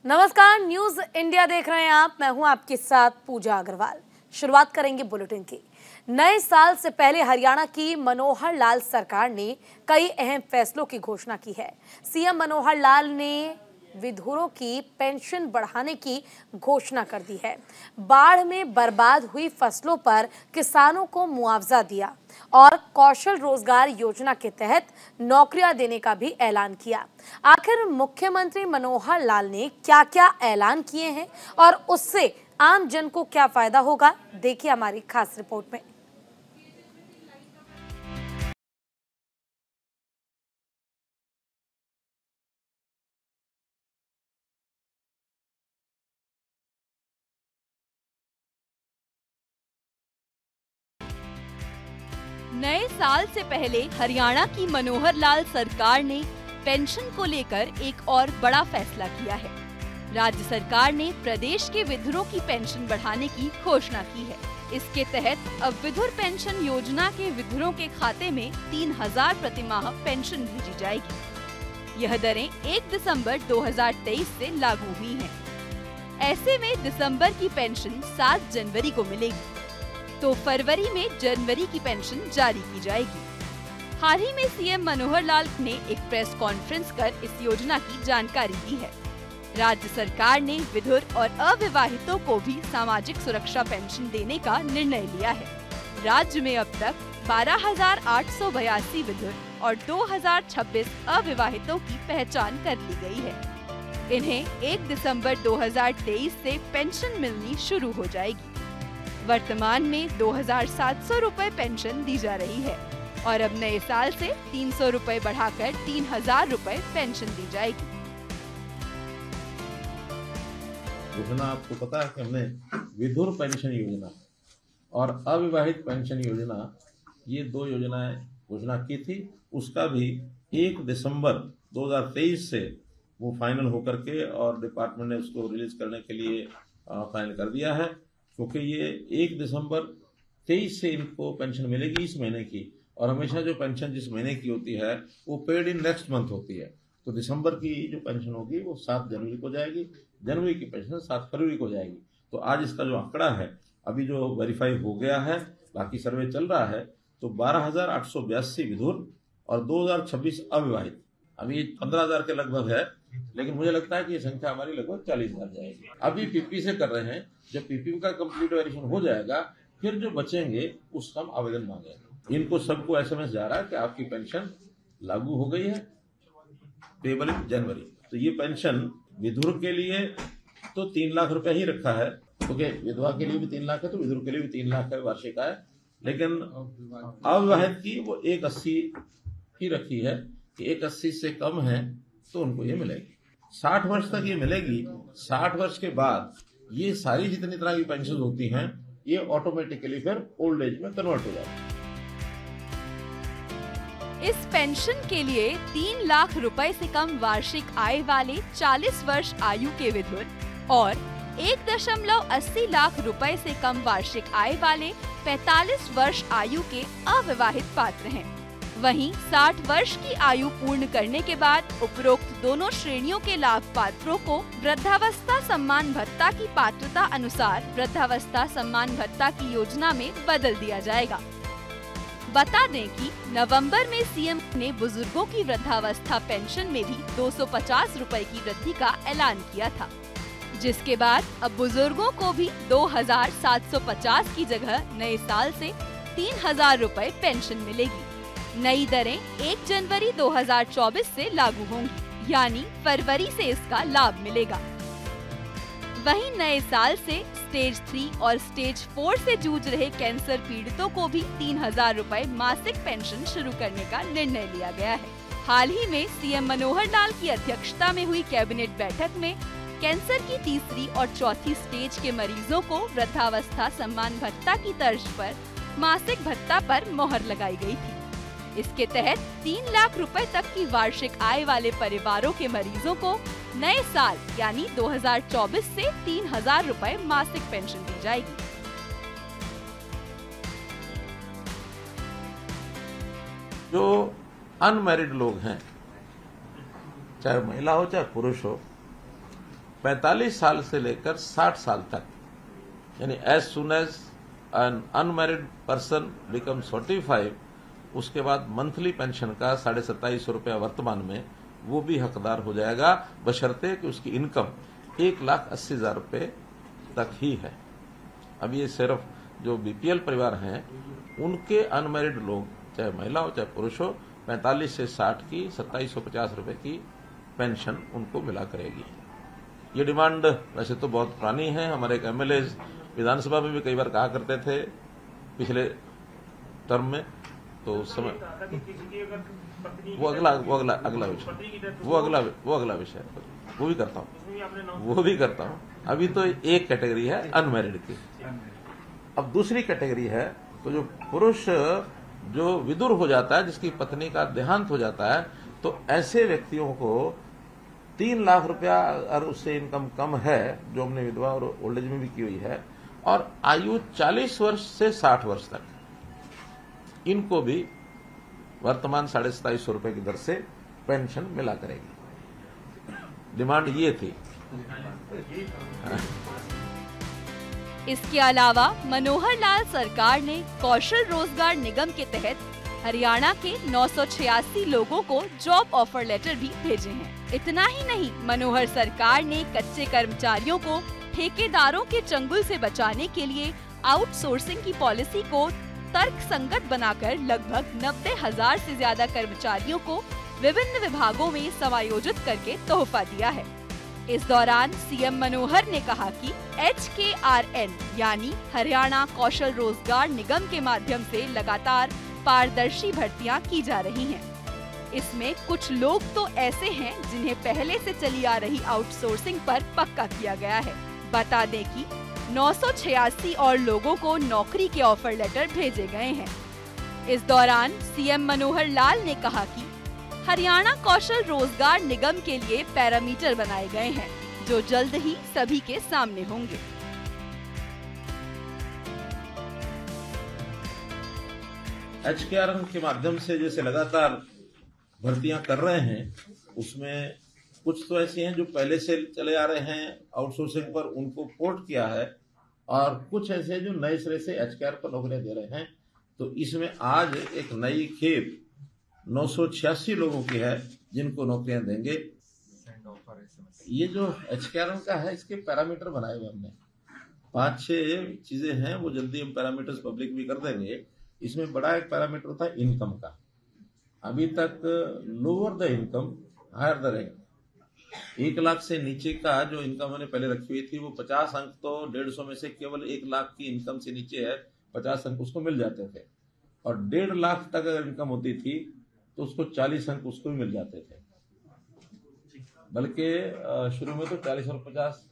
नमस्कार, news India देख रहे हैं आप। मैं हूं आपके साथ पूजा अग्रवाल। शुरुआत करेंगे बुलेटिन की। नए साल से पहले हरियाणा की मनोहर लाल सरकार ने कई अहम फैसलों की घोषणा की है। सीएम मनोहर लाल ने विधुरों की पेंशन बढ़ाने की घोषणा कर दी है। बाढ़ में बर्बाद हुई फसलों पर किसानों को मुआवजा दिया और कौशल रोजगार योजना के तहत नौकरियां देने का भी ऐलान किया। आखिर मुख्यमंत्री मनोहर लाल ने क्या-क्या ऐलान किए हैं और उससे आम जन को क्या फायदा होगा, देखिए हमारी खास रिपोर्ट में। नए साल से पहले हरियाणा की मनोहर लाल सरकार ने पेंशन को लेकर एक और बड़ा फैसला किया है। राज्य सरकार ने प्रदेश के विधुरों की पेंशन बढ़ाने की घोषणा की है। इसके तहत अब विधुर पेंशन योजना के विधुरों के खाते में 3000 प्रतिमाह पेंशन भेजी जाएगी। यह दरें 1 दिसंबर 2023 से लागू हुई हैं। ऐसे में दिसंबर की पेंशन 7 जनवरी को मिलेगी, तो फरवरी में जनवरी की पेंशन जारी की जाएगी। हाल ही में सीएम मनोहर लाल ने एक प्रेस कॉन्फ्रेंस कर इस योजना की जानकारी दी है। राज्य सरकार ने विधुर और अविवाहितों को भी सामाजिक सुरक्षा पेंशन देने का निर्णय लिया है। राज्य में अब तक 12,882 विधुर और 2,026 अविवाहितों की पहचान कर ली गई है। इन्हें 1 दिसंबर 2023 से पेंशन मिलनी शुरू हो जाएगी। वर्तमान में 2,700 रुपए पेंशन दी जा रही है और अब नए साल से 300 रुपए बढ़ाकर 3,000 रुपए पेंशन दी जाएगी। योजना आपको पता है कि हमने विधुर पेंशन योजना और अविवाहित पेंशन योजना, ये 2 योजनाएं घोषणा की थी। उसका भी 1 दिसंबर 2023 से वो फाइनल होकर के और डिपार्टमेंट ने उसको रिलीज करने के लिए फाइनल कर दिया है, क्योंकि ये 1 दिसंबर 23 से इनको पेंशन मिलेगी इस महीने की। और हमेशा जो पेंशन जिस महीने की होती है वो पेड इन नेक्स्ट मंथ होती है। तो दिसंबर की जो पेंशन होगी वो 7 जनवरी को जाएगी, जनवरी की पेंशन 7 फरवरी को जाएगी। तो आज इसका जो आंकड़ा है अभी जो वेरीफाई हो गया है, बाकी सर्वे चल रहा है, तो 12,882 विधुर और 2,026 अविवाहित, अभी 15,000 के लगभग है। लेकिन मुझे लगता है कि ये संख्या हमारी लगभग 40,000 जाएगी। अभी पीपी से कर रहे हैं, जब पीपी का कंप्लीट वेरिफिकेशन हो जाएगा फिर जो बचेंगे उसका हम आवेदन मांगेंगे। इनको सबको एसएमएस जा रहा है कि आपकी पेंशन लागू हो गई है, पेबल इन जनवरी। तो ये पेंशन विधुर के लिए तो 3 लाख रुपए ही रखा है, क्योंकि विधवा के लिए भी 3 लाख है तो विधुर के लिए भी 3 लाख है वार्षिक आय। लेकिन अविवाहित की वो 180 ही रखी है कि 180 से कम है तो उनको ये मिलेगी। 60 वर्ष तक ये मिलेगी। 60 वर्ष के बाद ये सारी जितनी तरह की पेंशन होती हैं ये ऑटोमेटिकली फिर ओल्ड एज में कन्वर्ट हो जाती है। इस पेंशन के लिए 3 लाख रुपए से कम वार्षिक आय वाले 40 वर्ष आयु के विधुर और 1.80 लाख रुपए से कम वार्षिक आय वाले 45 वर्ष आयु के अविवाहित पात्र हैं। वहीं 60 वर्ष की आयु पूर्ण करने के बाद उपरोक्त दोनों श्रेणियों के लाभ पात्रों को वृद्धावस्था सम्मान भत्ता की पात्रता अनुसार वृद्धावस्था सम्मान भत्ता की योजना में बदल दिया जाएगा। बता दें कि नवंबर में सीएम ने बुजुर्गों की वृद्धावस्था पेंशन में भी 250 रुपए की वृद्धि का ऐलान किया था, जिसके बाद अब बुजुर्गों को भी 2,750 की जगह नए साल से 3,000 रुपए पेंशन मिलेगी। नई दरें 1 जनवरी 2024 से लागू होंगी, यानी फरवरी से इसका लाभ मिलेगा। वहीं नए साल से स्टेज 3 और स्टेज 4 से जूझ रहे कैंसर पीड़ितों को भी 3,000 रुपए मासिक पेंशन शुरू करने का निर्णय लिया गया है। हाल ही में सीएम मनोहर लाल की अध्यक्षता में हुई कैबिनेट बैठक में कैंसर की 3री और 4थी स्टेज के मरीजों को वृद्धावस्था सम्मान भत्ता की तर्ज पर मासिक भत्ता पर मोहर लगाई गई थी। इसके तहत 3 लाख रुपए तक की वार्षिक आय वाले परिवारों के मरीजों को नए साल यानी 2024 से 3,000 रुपए मासिक पेंशन दी जाएगी। जो अनमैरिड लोग हैं, चाहे महिला हो चाहे पुरुष हो, 45 साल से लेकर 60 साल तक, यानी as soon as an unmarried person become 45, उसके बाद मंथली पेंशन का 2750 रुपया वर्तमान में वो भी हकदार हो जाएगा, बशर्ते कि उसकी इनकम 1,80,000 रुपये तक ही है। अब ये सिर्फ जो बीपीएल परिवार हैं उनके अनमैरिड लोग, चाहे महिला हो चाहे पुरुष हो, 45 से 60 की 2750 रुपये की पेंशन उनको मिला करेगी। ये डिमांड वैसे तो बहुत पुरानी है। हमारे एक एमएलए विधानसभा में भी कई बार कहा करते थे पिछले टर्म में, तो उस समय वो अगला विषय वो भी करता हूँ। अभी तो एक कैटेगरी है अनमैरिड की। अब दूसरी कैटेगरी है तो जो पुरुष जो विदुर हो जाता है, जिसकी पत्नी का देहांत हो जाता है, तो ऐसे व्यक्तियों को 3 लाख रुपया और उससे इनकम कम है, जो हमने विधवा और ओल्ड एज में भी की हुई है, और आयु 40 वर्ष से 60 वर्ष तक, इनको भी वर्तमान 2750 रुपये की दर से पेंशन मिला करेगी। डिमांड ये थी। इसके अलावा मनोहर लाल सरकार ने कौशल रोजगार निगम के तहत हरियाणा के 986 लोगों को जॉब ऑफर लेटर भी भेजे हैं। इतना ही नहीं, मनोहर सरकार ने कच्चे कर्मचारियों को ठेकेदारों के चंगुल से बचाने के लिए आउटसोर्सिंग की पॉलिसी को तर्क संगत बनाकर लगभग 90,000 से ज्यादा कर्मचारियों को विभिन्न विभागों में समायोजित करके तोहफा दिया है। इस दौरान सीएम मनोहर ने कहा कि HKRN यानी हरियाणा कौशल रोजगार निगम के माध्यम से लगातार पारदर्शी भर्तियां की जा रही हैं। इसमें कुछ लोग तो ऐसे हैं जिन्हें पहले से चली आ रही आउटसोर्सिंग पर पक्का किया गया है। बता दें कि 986 और लोगों को नौकरी के ऑफर लेटर भेजे गए हैं। इस दौरान सीएम मनोहर लाल ने कहा कि हरियाणा कौशल रोजगार निगम के लिए पैरामीटर बनाए गए हैं, जो जल्द ही सभी के सामने होंगे। HKRN के माध्यम से जैसे लगातार भर्तियां कर रहे हैं, उसमें कुछ तो ऐसी हैं जो पहले से चले आ रहे हैं आउटसोर्सिंग पर, उनको पोर्ट किया है, और कुछ ऐसे जो नए सिरे से HKRN पर नौकरियां दे रहे हैं। तो इसमें आज एक नई खेप 986 लोगों की है जिनको नौकरियां देंगे। ये जो HKRN का है, इसके पैरामीटर बनाए हुए हमने 5-6 चीजें हैं, वो जल्दी हम पैरामीटर्स पब्लिक भी कर देंगे। इसमें बड़ा एक पैरामीटर था इनकम का। अभी तक lower the income higher the rank, 1 lakh से नीचे का जो इनकम मैंने पहले रखी हुई थी वो 50 अंक तो 150 में से केवल 1 लाख की इनकम से नीचे है 50 अंक उसको मिल जाते थे, और 1.5 लाख तक अगर इनकम होती थी तो उसको 40 अंक उसको भी मिल जाते थे। बल्कि शुरू में तो 40 और 50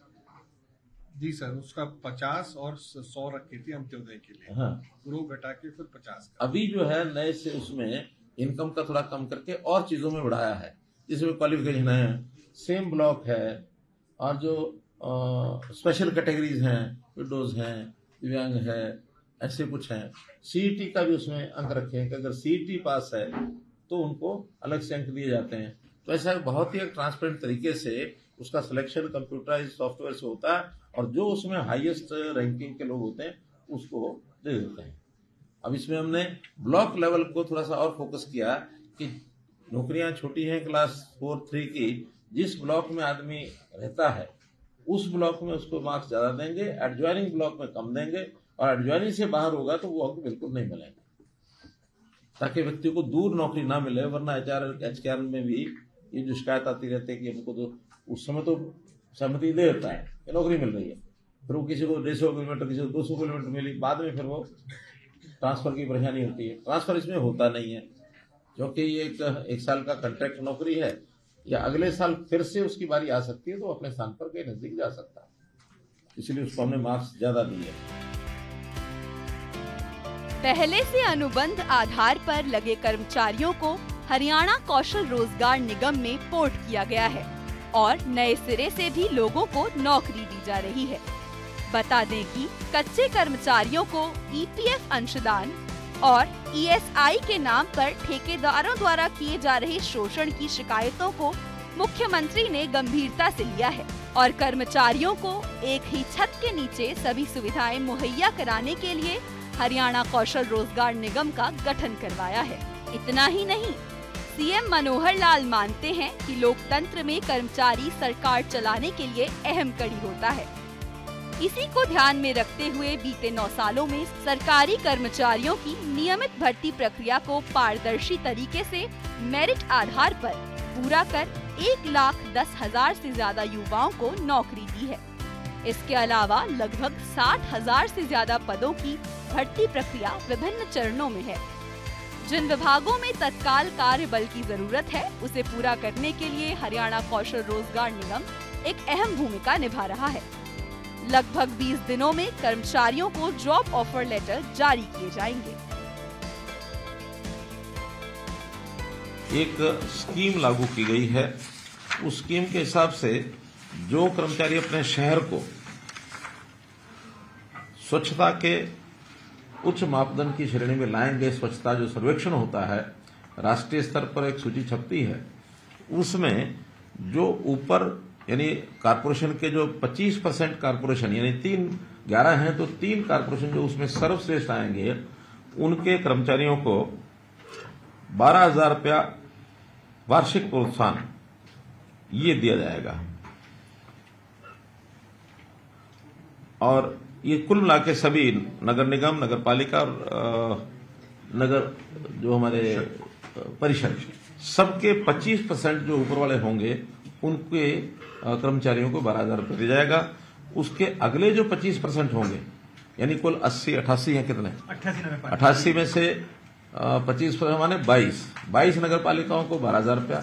जी सर, उसका 50 और 100 रखी थी अंत्योदय के लिए। हाँ, वो घटा के फिर 50 का। अभी जो है नए से उसमें इनकम का थोड़ा कम करके और चीजों में बढ़ाया है, जिसमें क्वालिफिकेशन है, सेम ब्लॉक है, और जो स्पेशल कैटेगरीज हैं, विडोज हैं, दिव्यांग है, ऐसे कुछ हैं। CET का भी उसमें अंक रखे हैं कि अगर CET पास है तो उनको अलग से अंक दिए जाते हैं। तो ऐसा बहुत ही एक ट्रांसपेरेंट तरीके से उसका सिलेक्शन कंप्यूटराइज सॉफ्टवेयर से होता है, और जो उसमें हाईएस्ट रैंकिंग के लोग होते हैं उसको दे देते हैं। अब इसमें हमने ब्लॉक लेवल को थोड़ा सा और फोकस किया कि नौकरियां छोटी हैं क्लास 4-3 की, जिस ब्लॉक में आदमी रहता है उस ब्लॉक में उसको मार्क्स ज्यादा देंगे, एडजॉइनिंग ब्लॉक में कम देंगे, और एडजॉइनिंग से बाहर होगा तो वो अंक बिल्कुल नहीं मिलेंगे, ताकि व्यक्ति को दूर नौकरी ना मिले। वरना HKRN में भी ये जो शिकायत आती रहती है कि हमको तो उस समय तो सहमति दे देता है कि नौकरी मिल रही है, फिर वो किसी को 150 किलोमीटर, किसी को 200 किलोमीटर मिली, बाद में फिर वो ट्रांसफर की परेशानी होती है। ट्रांसफर इसमें होता नहीं है, क्योंकि ये एक साल का कॉन्ट्रैक्ट नौकरी है, या अगले साल फिर से उसकी बारी आ सकती है, तो अपने स्थान पर कहीं नजदीक जा सकता है, इसलिए उसको हमने मार्क्स ज्यादा दिए। पहले से अनुबंध आधार पर लगे कर्मचारियों को हरियाणा कौशल रोजगार निगम में पोर्ट किया गया है, और नए सिरे से भी लोगों को नौकरी दी जा रही है। बता दें कि कच्चे कर्मचारियों को EPF अंशदान और ESI के नाम पर ठेकेदारों द्वारा किए जा रहे शोषण की शिकायतों को मुख्यमंत्री ने गंभीरता से लिया है और कर्मचारियों को एक ही छत के नीचे सभी सुविधाएं मुहैया कराने के लिए हरियाणा कौशल रोजगार निगम का गठन करवाया है। इतना ही नहीं, सीएम मनोहर लाल मानते हैं कि लोकतंत्र में कर्मचारी सरकार चलाने के लिए अहम कड़ी होता है। इसी को ध्यान में रखते हुए बीते 9 सालों में सरकारी कर्मचारियों की नियमित भर्ती प्रक्रिया को पारदर्शी तरीके से मेरिट आधार पर पूरा कर 1,10,000 से ज्यादा युवाओं को नौकरी दी है। इसके अलावा लगभग 60,000 से ज्यादा पदों की भर्ती प्रक्रिया विभिन्न चरणों में है। जिन विभागों में तत्काल कार्य बल की जरूरत है, उसे पूरा करने के लिए हरियाणा कौशल रोजगार निगम एक अहम भूमिका निभा रहा है। लगभग 20 दिनों में कर्मचारियों को जॉब ऑफर लेटर जारी किए जाएंगे। एक स्कीम लागू की गई है। उस स्कीम के हिसाब से जो कर्मचारी अपने शहर को स्वच्छता के उच्च मापदंड की श्रेणी में लाएंगे, स्वच्छता जो सर्वेक्षण होता है राष्ट्रीय स्तर पर एक सूची छपती है, उसमें जो ऊपर यानी कारपोरेशन के जो 25% कारपोरेशन यानी 11 हैं तो 3 कारपोरेशन जो उसमें सर्वश्रेष्ठ आएंगे, उनके कर्मचारियों को 12,000 रुपया वार्षिक प्रोत्साहन ये दिया जाएगा। और ये कुल मिला के सभी नगर निगम, नगर पालिका और नगर जो हमारे परिषद सबके 25% जो ऊपर वाले होंगे उनके कर्मचारियों को 12,000 रुपये दिया जाएगा। उसके अगले जो 25% होंगे यानी कुल 88 हैं, कितने 88 में से 25% माने 22 नगर पालिकाओं को 12,000 रुपया।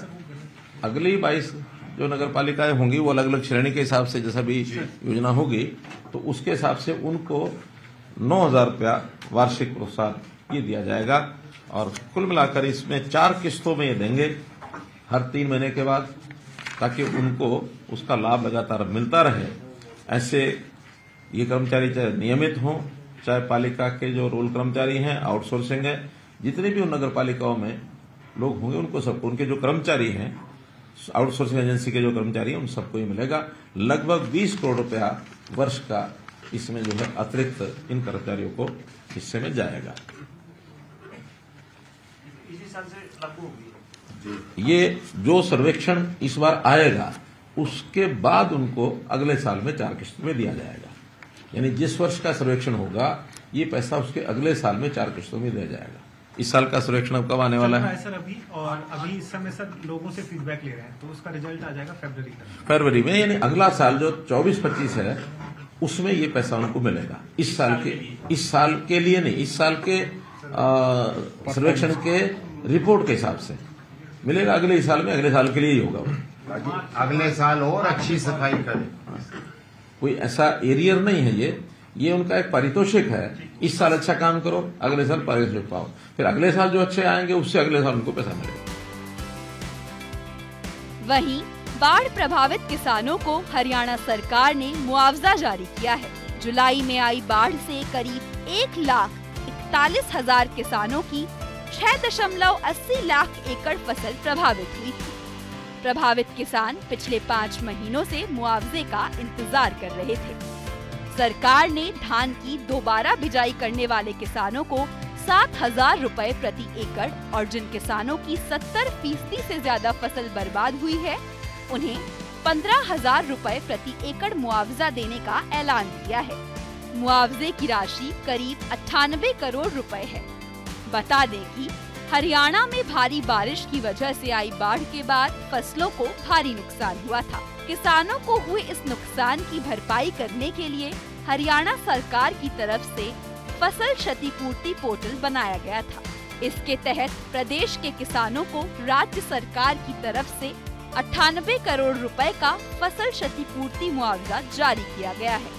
अगली 22 जो नगर पालिकाएं होंगी वो अलग अलग श्रेणी के हिसाब से जैसा भी योजना होगी तो उसके हिसाब से उनको 9,000 रुपया वार्षिक प्रोत्साहन ये दिया जाएगा। और कुल मिलाकर इसमें 4 किस्तों में ये देंगे हर 3 महीने के बाद, ताकि उनको उसका लाभ लगातार मिलता रहे। ऐसे ये कर्मचारी चाहे नियमित हों, चाहे पालिका के जो रोल कर्मचारी हैं, आउटसोर्सिंग है, जितने भी उन नगर पालिकाओं में लोग होंगे उनको सबको, उनके जो कर्मचारी हैं आउटसोर्सिंग एजेंसी के जो कर्मचारी हैं उन सबको ये मिलेगा। लगभग 20 करोड़ रुपया वर्ष का इसमें जो है अतिरिक्त इन कर्मचारियों को हिस्से में जाएगा। इसी साल से लागू होगी ये जो सर्वेक्षण इस बार आएगा उसके बाद उनको अगले साल में 4 किस्तों में दिया जाएगा। यानी जिस वर्ष का सर्वेक्षण होगा ये पैसा उसके अगले साल में 4 किस्तों में दिया जाएगा। इस साल का सर्वेक्षण अब कब आने वाला है? सर अभी इस समय सर लोगों से फीडबैक ले रहे हैं तो उसका रिजल्ट आ जाएगा फरवरी में। यानी अगला साल जो 24-25 है उसमें ये पैसा उनको मिलेगा। इस साल के लिए नहीं, इस साल के सर्वेक्षण के रिपोर्ट के हिसाब से मिलेगा। अगले साल में, अगले साल के लिए ही होगा। अगले साल और अच्छी सफाई करें। कोई ऐसा एरियर नहीं है, ये उनका एक पारितोषिक है। इस साल अच्छा काम करो, अगले साल पारितोषिक पाओ, फिर अगले साल जो अच्छे आएंगे उससे अगले साल उनको पैसा मिलेगा। वहीं बाढ़ प्रभावित किसानों को हरियाणा सरकार ने मुआवजा जारी किया है। जुलाई में आई बाढ़ से करीब 1,41,000 किसानों की 6.80 लाख एकड़ फसल प्रभावित हुई थी। प्रभावित किसान पिछले 5 महीनों से मुआवजे का इंतजार कर रहे थे। सरकार ने धान की दोबारा बिजाई करने वाले किसानों को 7,000 रुपए प्रति एकड़ और जिन किसानों की 70% से ज्यादा फसल बर्बाद हुई है उन्हें 15,000 रुपए प्रति एकड़ मुआवजा देने का ऐलान किया है। मुआवजे की राशि करीब 98 करोड़ रुपए है। बता दें कि हरियाणा में भारी बारिश की वजह से आई बाढ़ के बाद फसलों को भारी नुकसान हुआ था। किसानों को हुए इस नुकसान की भरपाई करने के लिए हरियाणा सरकार की तरफ से फसल क्षतिपूर्ति पोर्टल बनाया गया था। इसके तहत प्रदेश के किसानों को राज्य सरकार की तरफ से 98 करोड़ रुपए का फसल क्षतिपूर्ति मुआवजा जारी किया गया है।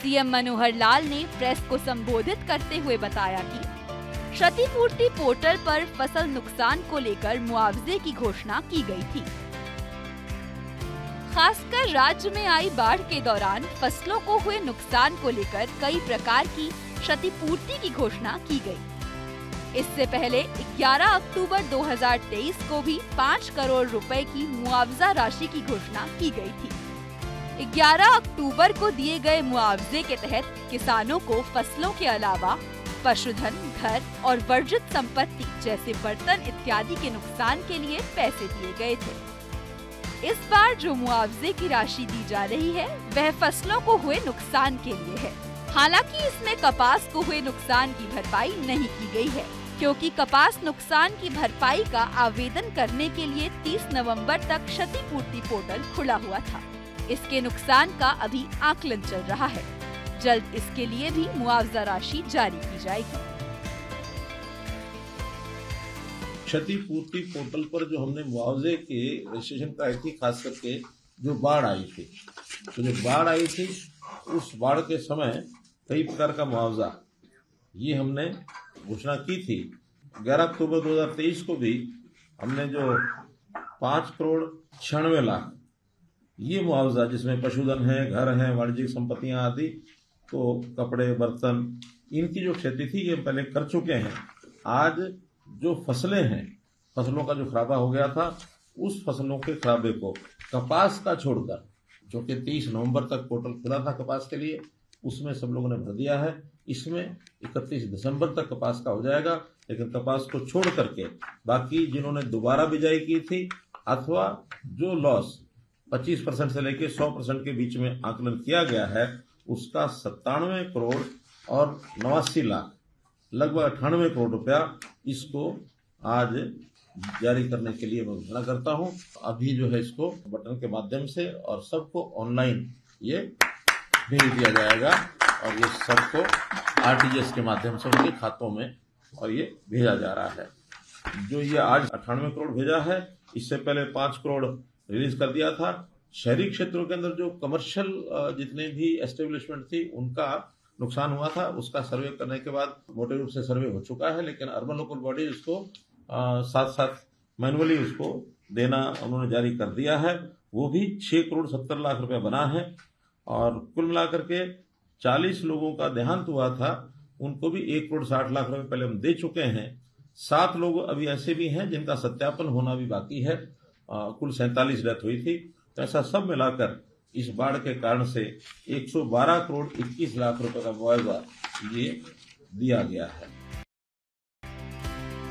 सीएम मनोहर लाल ने प्रेस को संबोधित करते हुए बताया कि क्षतिपूर्ति पोर्टल पर फसल नुकसान को लेकर मुआवजे की घोषणा की गई थी। खासकर राज्य में आई बाढ़ के दौरान फसलों को हुए नुकसान को लेकर कई प्रकार की क्षतिपूर्ति की घोषणा की गई। इससे पहले 11 अक्टूबर 2023 को भी 5 करोड़ रुपए की मुआवजा राशि की घोषणा की गई थी। 11 अक्टूबर को दिए गए मुआवजे के तहत किसानों को फसलों के अलावा पशुधन, घर और वर्जित संपत्ति जैसे बर्तन इत्यादि के नुकसान के लिए पैसे दिए गए थे। इस बार जो मुआवजे की राशि दी जा रही है वह फसलों को हुए नुकसान के लिए है। हालांकि इसमें कपास को हुए नुकसान की भरपाई नहीं की गई है, क्योंकि कपास नुकसान की भरपाई का आवेदन करने के लिए 30 नवंबर तक क्षतिपूर्ति पोर्टल खुला हुआ था। इसके नुकसान का अभी आकलन चल रहा है। जल्द इसके लिए भी मुआवजा राशि जारी की जाएगी। क्षतिपूर्ति पोर्टल पर जो हमने मुआवजे के रजिस्ट्रेशन कराई थी, खास करके जो बाढ़ आई थी, तो जो बाढ़ आई थी उस बाढ़ के समय कई प्रकार का मुआवजा ये हमने घोषणा की थी। 11 अक्टूबर 2023 को भी हमने जो 5 करोड़ 96 लाख ये मुआवजा, जिसमें पशुधन है, घर है, वाणिज्यिक संपत्तियां आदि, तो कपड़े, बर्तन, इनकी जो क्षति थी ये पहले कर चुके हैं। आज जो फसलें हैं, फसलों का जो खराबा हो गया था, उस फसलों के खराबे को कपास का छोड़कर, जो कि 30 नवंबर तक पोर्टल खुला था कपास के लिए, उसमें सब लोगों ने भर दिया है। इसमें 31 दिसंबर तक कपास का हो जाएगा, लेकिन कपास को छोड़ करके बाकी जिन्होंने दोबारा बिजाई की थी अथवा जो लॉस 25% से लेकर 100% के बीच में आकलन किया गया है, उसका 97 करोड़ और 89 लाख, लगभग 98 करोड़ रुपया इसको आज जारी करने के लिए मैं घोषणा करता हूं। अभी जो है इसको बटन के माध्यम से और सबको ऑनलाइन ये भेज दिया जाएगा और ये सबको आरटीजीएस के माध्यम से उनके खातों में और ये भेजा जा रहा है। जो ये आज 98 करोड़ भेजा है, इससे पहले 5 करोड़ रिलीज कर दिया था। शहरी क्षेत्रों के अंदर जो कमर्शियल जितने भी एस्टेब्लिशमेंट थी उनका नुकसान हुआ था, उसका सर्वे करने के बाद मोटे रूप से सर्वे हो चुका है, लेकिन अर्बन लोकल बॉडी उसको साथ साथ मैनुअली उसको देना उन्होंने जारी कर दिया है। वो भी 6 करोड़ 70 लाख रुपए बना है और कुल मिलाकर के 40 लोगों का देहांत हुआ था, उनको भी 1 करोड़ 60 लाख रुपए पहले हम दे चुके हैं। 7 लोग अभी ऐसे भी हैं जिनका सत्यापन होना भी बाकी है। कुल 47 डेथ हुई थी। तो ऐसा सब मिलाकर इस बाढ़ के कारण से 112 करोड़ 21 लाख रुपए का मुआवजा ये दिया गया है।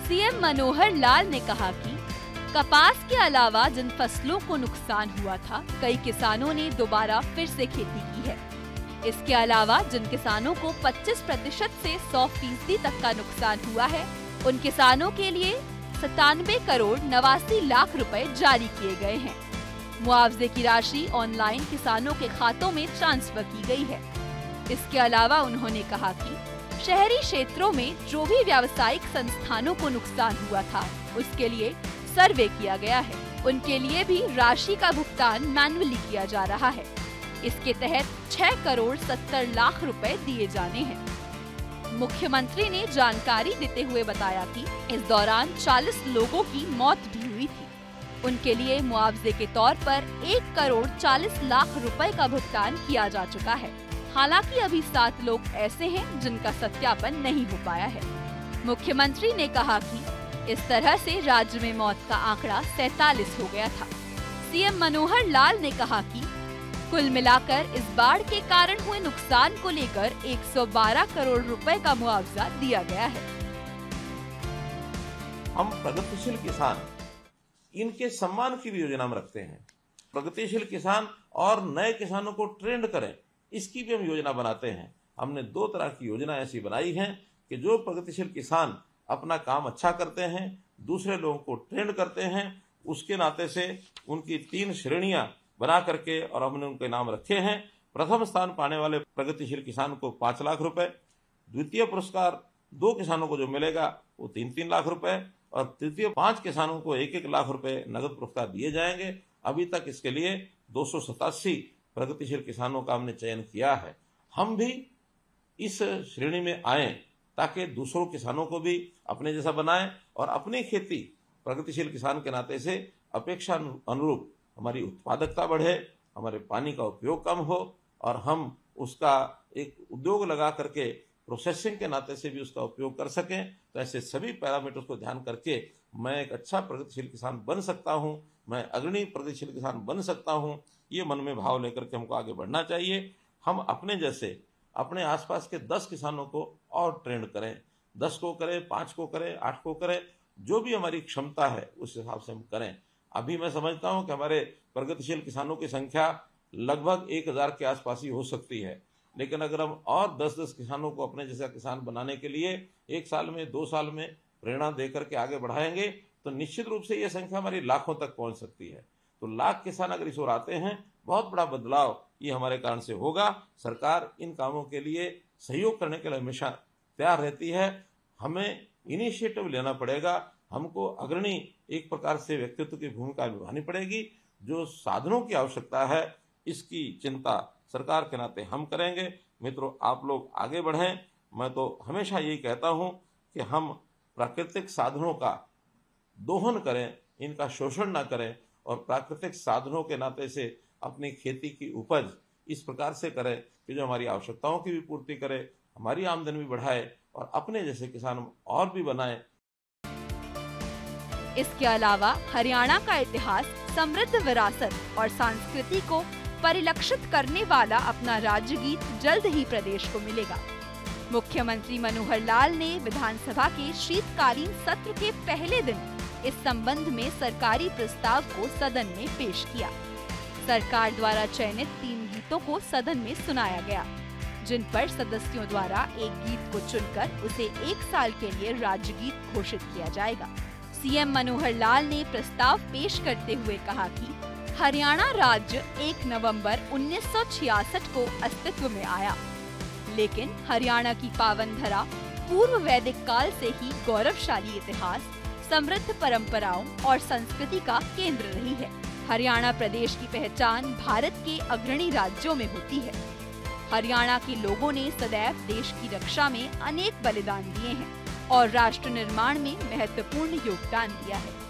सीएम मनोहर लाल ने कहा कि कपास के अलावा जिन फसलों को नुकसान हुआ था, कई किसानों ने दोबारा फिर से खेती की है। इसके अलावा जिन किसानों को 25% से 100% तक का नुकसान हुआ है, उन किसानों के लिए 97 करोड़ 89 लाख रुपए जारी किए गए हैं। मुआवजे की राशि ऑनलाइन किसानों के खातों में ट्रांसफर की गई है। इसके अलावा उन्होंने कहा कि शहरी क्षेत्रों में जो भी व्यावसायिक संस्थानों को नुकसान हुआ था, उसके लिए सर्वे किया गया है। उनके लिए भी राशि का भुगतान मैन्युअली किया जा रहा है। इसके तहत 6 करोड़ 70 लाख रुपए दिए जाने हैं। मुख्यमंत्री ने जानकारी देते हुए बताया कि इस दौरान 40 लोगों की मौत भी हुई थी। उनके लिए मुआवजे के तौर पर 1 करोड़ 40 लाख रुपए का भुगतान किया जा चुका है। हालांकि अभी 7 लोग ऐसे हैं जिनका सत्यापन नहीं हो पाया है। मुख्यमंत्री ने कहा कि इस तरह से राज्य में मौत का आंकड़ा 47 हो गया था। सीएम मनोहर लाल ने कहा कि कुल मिलाकर इस बाढ़ के कारण हुए नुकसान को लेकर 112 करोड़ रुपए का मुआवजा दिया गया है। हम प्रगतिशील किसान, इनके सम्मान की भी योजना में रखते हैं। प्रगतिशील किसान और नए किसानों को ट्रेंड करें, इसकी भी हम योजना बनाते हैं। हमने 2 तरह की योजना ऐसी बनाई है कि जो प्रगतिशील किसान अपना काम अच्छा करते हैं, दूसरे लोगों को ट्रेंड करते हैं, उसके नाते से उनकी 3 श्रेणियां बना करके और हमने उनके नाम रखे हैं। प्रथम स्थान पाने वाले प्रगतिशील किसान को 5 लाख रुपए, द्वितीय पुरस्कार 2 किसानों को जो मिलेगा वो 3-3 लाख रुपए और तृतीय 5 किसानों को 1-1 लाख रुपए नगद पुरस्कार दिए जाएंगे। अभी तक इसके लिए 287 प्रगतिशील किसानों का हमने चयन किया है। हम भी इस श्रेणी में आए ताकि दूसरों किसानों को भी अपने जैसा बनाएं और अपनी खेती प्रगतिशील किसान के नाते से अपेक्षा अनुरूप हमारी उत्पादकता बढ़े, हमारे पानी का उपयोग कम हो और हम उसका एक उद्योग लगा करके प्रोसेसिंग के नाते से भी उसका उपयोग कर सकें। तो ऐसे सभी पैरामीटर्स को ध्यान करके मैं एक अच्छा प्रगतिशील किसान बन सकता हूं, मैं अग्रणी प्रगतिशील किसान बन सकता हूं, ये मन में भाव लेकर के हमको आगे बढ़ना चाहिए। हम अपने जैसे अपने आसपास के 10 किसानों को और ट्रेंड करें, 10 को करें, 5 को करें, 8 को करें, जो भी हमारी क्षमता है उस हिसाब से हम करें। अभी मैं समझता हूं कि हमारे प्रगतिशील किसानों की संख्या लगभग 1000 के आसपास ही हो सकती है, लेकिन अगर हम और 10-10 किसानों को अपने जैसा किसान बनाने के लिए 1 साल में 2 साल में प्रेरणा देकर के आगे बढ़ाएंगे तो निश्चित रूप से यह संख्या हमारी लाखों तक पहुंच सकती है। तो लाख किसान अगर इस ओर आते हैं, बहुत बड़ा बदलाव ये हमारे कारण से होगा। सरकार इन कामों के लिए सहयोग करने के लिए हमेशा तैयार रहती है। हमें इनिशिएटिव लेना पड़ेगा, हमको अग्रणी एक प्रकार से व्यक्तित्व की भूमिका निभानी पड़ेगी। जो साधनों की आवश्यकता है इसकी चिंता सरकार के नाते हम करेंगे। मित्रों, आप लोग आगे बढ़ें। मैं तो हमेशा यही कहता हूं कि हम प्राकृतिक साधनों का दोहन करें, इनका शोषण ना करें और प्राकृतिक साधनों के नाते से अपनी खेती की उपज इस प्रकार से करें कि जो हमारी आवश्यकताओं की भी पूर्ति करे, हमारी आमदनी भी बढ़ाए और अपने जैसे किसान और भी बनाए। इसके अलावा हरियाणा का इतिहास, समृद्ध विरासत और संस्कृति को परिलक्षित करने वाला अपना राज्य गीत जल्द ही प्रदेश को मिलेगा। मुख्यमंत्री मनोहर लाल ने विधानसभा के शीतकालीन सत्र के पहले दिन इस संबंध में सरकारी प्रस्ताव को सदन में पेश किया। सरकार द्वारा चयनित 3 गीतों को सदन में सुनाया गया, जिन पर सदस्यों द्वारा एक गीत को चुनकर उसे 1 साल के लिए राज्य गीत घोषित किया जाएगा। सीएम मनोहर लाल ने प्रस्ताव पेश करते हुए कहा कि हरियाणा राज्य 1 नवंबर 1966 को अस्तित्व में आया, लेकिन हरियाणा की पावन धरा पूर्व वैदिक काल से ही गौरवशाली इतिहास, समृद्ध परंपराओं और संस्कृति का केंद्र रही है। हरियाणा प्रदेश की पहचान भारत के अग्रणी राज्यों में होती है। हरियाणा के लोगों ने सदैव देश की रक्षा में अनेक बलिदान दिए हैं और राष्ट्र निर्माण में महत्वपूर्ण योगदान दिया है।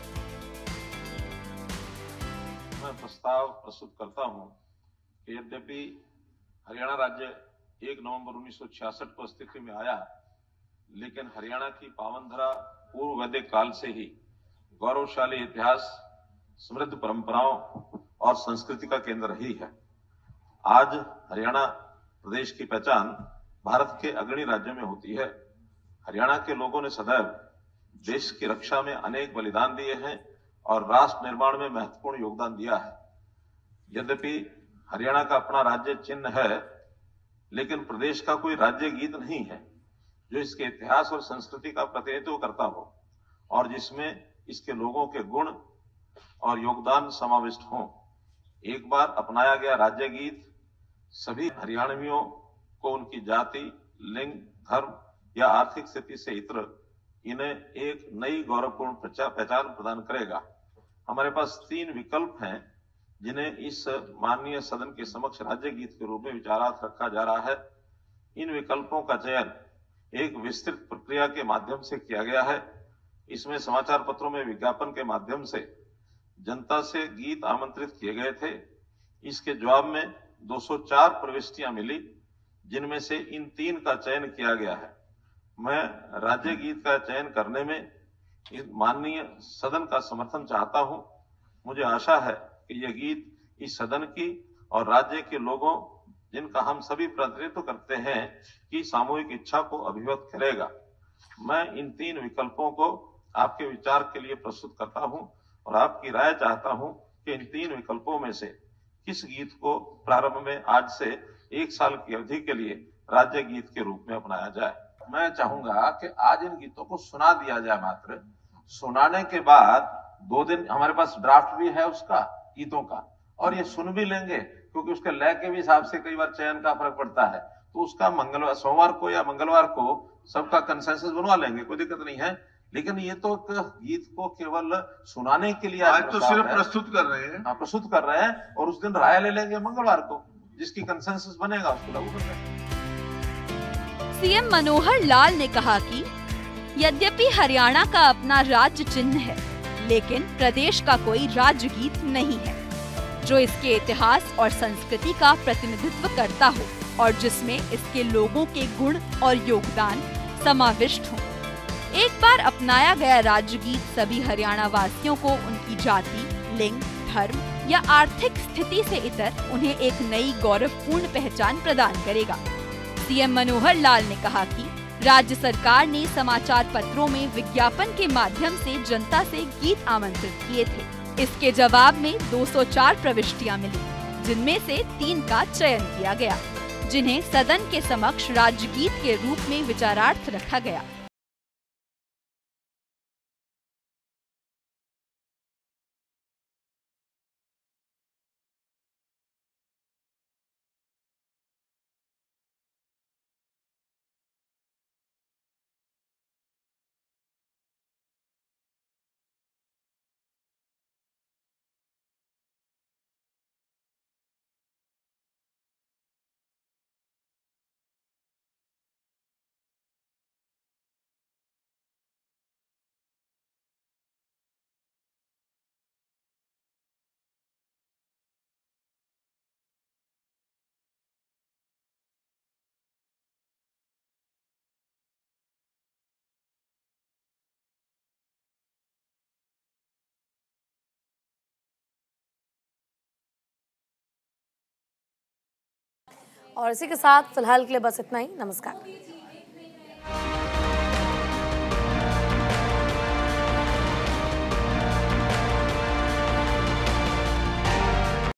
मैं प्रस्ताव प्रस्तुत करता हूं कि यद्यपि हरियाणा राज्य 1 नवंबर 1966 को अस्तित्व में आया, लेकिन हरियाणा की पावनधरा पूर्व वैदिक काल से ही गौरवशाली इतिहास, समृद्ध परंपराओं और संस्कृति का केंद्र रही है। आज हरियाणा प्रदेश की पहचान भारत के अग्रणी राज्यों में होती है। हरियाणा के लोगों ने सदैव देश की रक्षा में अनेक बलिदान दिए हैं और राष्ट्र निर्माण में महत्वपूर्ण योगदान दिया है। यद्यपि हरियाणा का अपना राज्य चिन्ह है, लेकिन प्रदेश का कोई राज्य गीत नहीं है जो इसके इतिहास और संस्कृति का प्रतिनिधित्व करता हो और जिसमें इसके लोगों के गुण और योगदान समाविष्ट हों। एक बार अपनाया गया राज्य गीत सभी हरियाणवियों को उनकी जाति, लिंग, धर्म या आर्थिक स्थिति से इतर इन्हें एक नई गौरवपूर्ण पहचान प्रदान करेगा। हमारे पास 3 विकल्प हैं जिन्हें इस माननीय सदन के समक्ष राज्य गीत के रूप में विचारार्थ रखा जा रहा है। इन विकल्पों का चयन एक विस्तृत प्रक्रिया के माध्यम से किया गया है। इसमें समाचार पत्रों में विज्ञापन के माध्यम से जनता से गीत आमंत्रित किए गए थे। इसके जवाब में 204 प्रविष्टियां मिली, जिनमें से इन 3 का चयन किया गया है। मैं राज्य गीत का चयन करने में माननीय सदन का समर्थन चाहता हूं। मुझे आशा है कि यह गीत इस सदन की और राज्य के लोगों, जिनका हम सभी प्रतिनिधित्व करते हैं, की सामूहिक इच्छा को अभिव्यक्त करेगा। मैं इन 3 विकल्पों को आपके विचार के लिए प्रस्तुत करता हूं और आपकी राय चाहता हूं कि इन 3 विकल्पों में से किस गीत को प्रारंभ में आज से 1 साल की अवधि के लिए राज्य गीत के रूप में अपनाया जाए। मैं चाहूंगा कि आज इन गीतों को सुना दिया जाए। मात्र सुनाने के बाद 2 दिन हमारे पास ड्राफ्ट भी है उसका, गीतों का, और ये सुन भी लेंगे, क्योंकि उसके लय के भी हिसाब से कई बार चयन का फर्क पड़ता है। तो उसका सोमवार को या मंगलवार को सबका कंसेंसस बनवा लेंगे, कोई दिक्कत नहीं है। लेकिन ये तो गीत को केवल सुनाने के लिए आज तो सिर्फ प्रस्तुत कर रहे हैं। हाँ, प्रस्तुत कर रहे हैं और उस दिन राय ले लेंगे मंगलवार को, जिसकी कंसेंसस बनेगा उसको लागू कर देंगे। सीएम मनोहर लाल ने कहा कि यद्यपि हरियाणा का अपना राज्य चिन्ह है, लेकिन प्रदेश का कोई राज्य गीत नहीं है जो इसके इतिहास और संस्कृति का प्रतिनिधित्व करता हो। और जिसमें इसके लोगों के गुण और योगदान समाविष्ट हों। एक बार अपनाया गया राज्य गीत सभी हरियाणा वासियों को उनकी जाति, लिंग, धर्म या आर्थिक स्थिति से इतर उन्हें एक नई गौरवपूर्ण पहचान प्रदान करेगा। सीएम मनोहर लाल ने कहा कि राज्य सरकार ने समाचार पत्रों में विज्ञापन के माध्यम से जनता से गीत आमंत्रित किए थे। इसके जवाब में 204 प्रविष्टियां मिली, जिनमें से 3 का चयन किया गया, जिन्हें सदन के समक्ष राज्य गीत के रूप में विचारार्थ रखा गया। और इसी के साथ फिलहाल के लिए बस इतना ही। नमस्कार।